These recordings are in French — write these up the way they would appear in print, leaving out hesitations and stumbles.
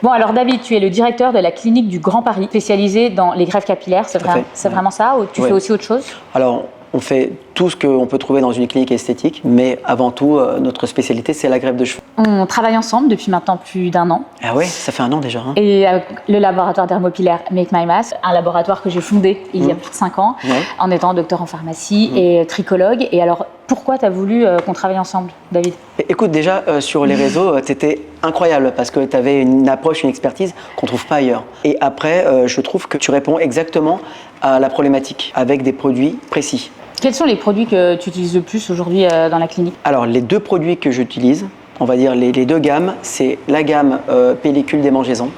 Bon, alors David, tu es le directeur de la clinique du Grand Paris, spécialisée dans les greffes capillaires. C'est vraiment ça, ou tu fais aussi autre chose? Alors, on fait tout ce qu'on peut trouver dans une clinique esthétique, mais avant tout, notre spécialité, c'est la greffe de cheveux. On travaille ensemble depuis maintenant plus d'1 an. Ah ouais, ça fait 1 an déjà. Hein. Et le laboratoire dermopilaire Make My Mask, un laboratoire que j'ai fondé il y a plus de 5 ans, en étant docteur en pharmacie et tricologue. Et alors, pourquoi tu as voulu qu'on travaille ensemble, David? Écoute, déjà, sur les réseaux, tu étais incroyable parce que tu avais une approche, une expertise qu'on ne trouve pas ailleurs. Et après, je trouve que tu réponds exactement à la problématique avec des produits précis. Quels sont les produits que tu utilises le plus aujourd'hui dans la clinique? Alors, les 2 produits que j'utilise, on va dire les 2 gammes, c'est la gamme pellicule démangeaison,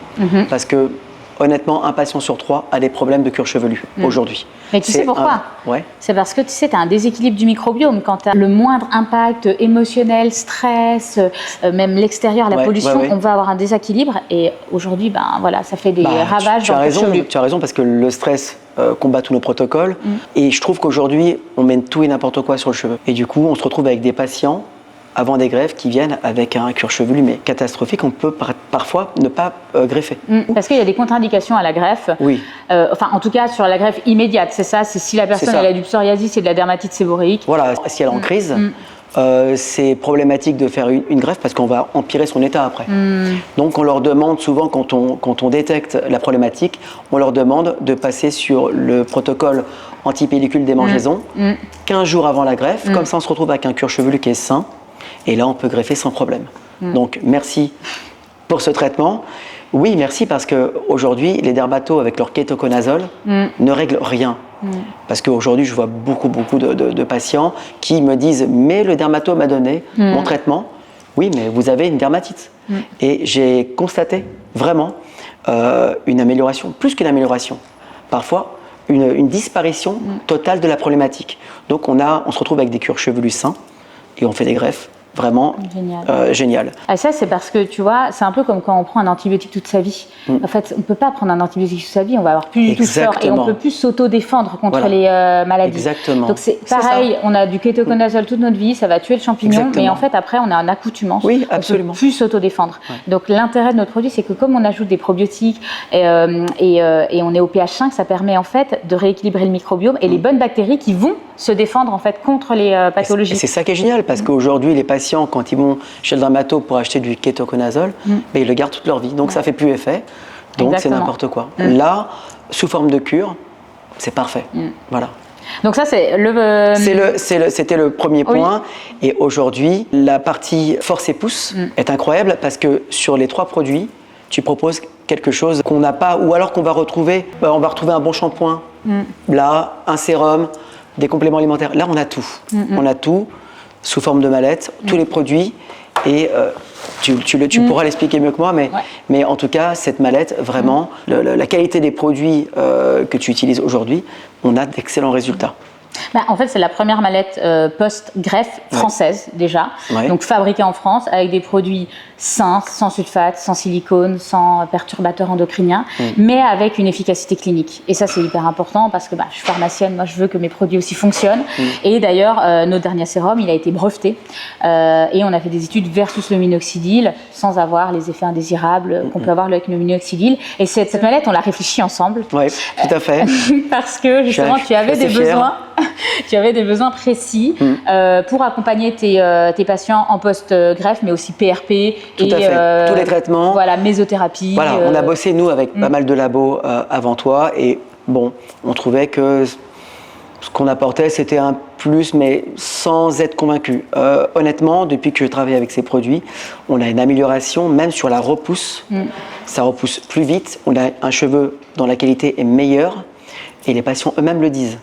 parce que honnêtement, un patient sur 3 a des problèmes de cuir chevelu aujourd'hui. Mais tu sais pourquoi? C'est parce que tu sais, tu as un déséquilibre du microbiome. Quand tu as le moindre impact émotionnel, stress, même l'extérieur, la pollution, on va avoir un déséquilibre. Et aujourd'hui, ben, voilà, ça fait des ravages dans le cuir chevelu. Tu as raison, parce que le stress combat tous nos protocoles. Et je trouve qu'aujourd'hui, on mène tout et n'importe quoi sur le cheveu. Et du coup, on se retrouve avec des patients avant des greffes qui viennent avec un cuir chevelu mais catastrophique, on peut parfois ne pas greffer. Parce qu'il y a des contre-indications à la greffe. Oui. Enfin, en tout cas, sur la greffe immédiate, c'est ça. C'est si la personne elle a du psoriasis et de la dermatite séborréique. Voilà, si elle est en crise, c'est problématique de faire une greffe parce qu'on va empirer son état après. Donc, on leur demande souvent, quand on détecte la problématique, on leur demande de passer sur le protocole anti-pellicule démangeaison 15 jours avant la greffe. Comme ça, on se retrouve avec un cuir chevelu qui est sain. Et là, on peut greffer sans problème. Donc, merci pour ce traitement. Oui, merci parce qu'aujourd'hui, les dermatos avec leur kétoconazole ne règlent rien. Parce qu'aujourd'hui, je vois beaucoup de patients qui me disent « mais le dermato m'a donné mon traitement ». Oui, mais vous avez une dermatite. Et j'ai constaté vraiment une amélioration, plus qu'une amélioration. Parfois, une disparition totale de la problématique. Donc, on se retrouve avec des cuirs chevelus sains et on fait des greffes. Vraiment génial. Ah, ça, c'est parce que, tu vois, c'est un peu comme quand on prend un antibiotique toute sa vie. En fait, on ne peut pas prendre un antibiotique toute sa vie, on va avoir plus du tout peur et on ne peut plus s'auto-défendre contre les maladies. Exactement. Donc, c'est pareil, on a du kétoconazole toute notre vie, ça va tuer le champignon, mais en fait, après, on a un accoutumance. Oui, absolument. On ne peut plus s'auto-défendre. Donc, l'intérêt de notre produit, c'est que comme on ajoute des probiotiques et on est au pH 5, ça permet en fait de rééquilibrer le microbiome et les bonnes bactéries qui vont se défendre en fait contre les pathologies. Et c'est ça qui est génial parce qu'aujourd'hui, les patients, quand ils vont chez le dermato pour acheter du kétoconazole, ils le gardent toute leur vie. Donc ça fait plus effet. Donc c'est n'importe quoi. Là, sous forme de cure, c'est parfait. Voilà. Donc ça, c'est C'était le premier point. Et aujourd'hui, la partie force et pousse est incroyable parce que sur les 3 produits, tu proposes quelque chose qu'on n'a pas ou alors qu'on va retrouver. On va retrouver un bon shampoing, là, un sérum, des compléments alimentaires. Là, on a tout. On a tout sous forme de mallette, tous les produits. Et tu pourras l'expliquer mieux que moi, mais en tout cas, cette mallette, vraiment, la qualité des produits que tu utilises aujourd'hui, on a d'excellents résultats. En fait, c'est la première mallette post-greffe française déjà, donc fabriquée en France avec des produits sains, sans sulfate, sans silicone, sans perturbateurs endocriniens, mais avec une efficacité clinique. Et ça, c'est hyper important parce que je suis pharmacienne, moi je veux que mes produits aussi fonctionnent. Et d'ailleurs, notre dernier sérum, il a été breveté et on a fait des études versus le minoxidil sans avoir les effets indésirables qu'on peut avoir avec le minoxidil. Et cette mallette, on l'a réfléchie ensemble. Oui, tout à fait. Parce que justement, tu avais des besoins. Tu avais des besoins précis pour accompagner tes patients en post-greffe, mais aussi PRP. Tout à fait. Tous les traitements. Voilà, mésothérapie. Voilà, on a bossé, nous, avec pas mal de labos avant toi. Et bon, on trouvait que ce qu'on apportait, c'était un plus, mais sans être convaincu. Honnêtement, depuis que je travaille avec ces produits, on a une amélioration, même sur la repousse. Ça repousse plus vite. On a un cheveu dont la qualité est meilleure. Et les patients eux-mêmes le disent.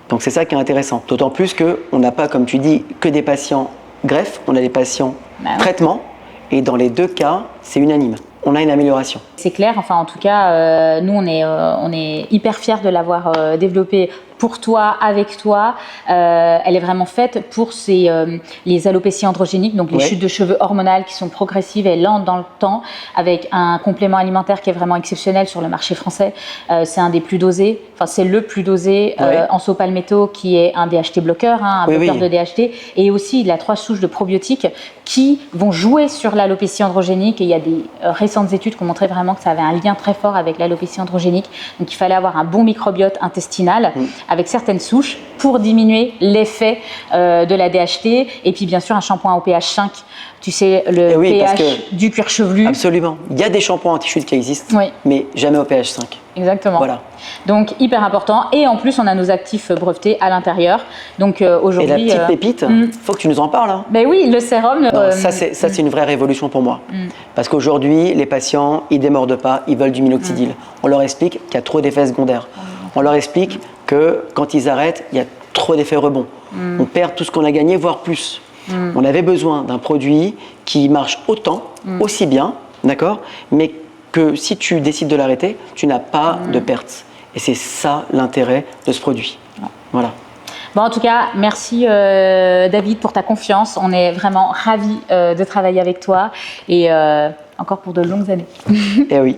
Donc c'est ça qui est intéressant. D'autant plus qu'on n'a pas, comme tu dis, que des patients greffes, on a des patients traitements. Et dans les 2 cas, c'est unanime. On a une amélioration. C'est clair, enfin en tout cas, nous on est hyper fiers de l'avoir développé pour toi, avec toi. Elle est vraiment faite pour les alopécies androgéniques, donc les chutes de cheveux hormonales qui sont progressives et lentes dans le temps, avec un complément alimentaire qui est vraiment exceptionnel sur le marché français. C'est un des plus dosés, enfin c'est le plus dosé en saut-palmetto, qui est un DHT bloqueur, un bloqueur de DHT, et aussi il a 3 souches de probiotiques qui vont jouer sur l'alopécie androgénique. Et il y a des récentes études qui ont montré vraiment que ça avait un lien très fort avec l'alopécie androgénique. Donc il fallait avoir un bon microbiote intestinal avec certaines souches pour diminuer l'effet de la DHT. Et puis bien sûr un shampoing au pH 5, tu sais, le pH du cuir chevelu. Absolument. Il y a des shampoings anti-chute qui existent, mais jamais au pH 5. Exactement. Voilà. Donc hyper important. Et en plus on a nos actifs brevetés à l'intérieur. Donc aujourd'hui. Et la petite pépite, faut que tu nous en parles. Hein. Ben oui, le sérum. Ça c'est une vraie révolution pour moi. Parce qu'aujourd'hui les patients ils démordent pas, ils veulent du minoxidil. On leur explique qu'il y a trop d'effets secondaires. On leur explique que quand ils arrêtent, il y a trop d'effets rebonds. On perd tout ce qu'on a gagné, voire plus. On avait besoin d'un produit qui marche autant, aussi bien, d'accord, mais que si tu décides de l'arrêter, tu n'as pas de perte. Et c'est ça l'intérêt de ce produit. Voilà. Bon, en tout cas, merci David pour ta confiance. On est vraiment ravis de travailler avec toi et encore pour de longues années. Eh oui.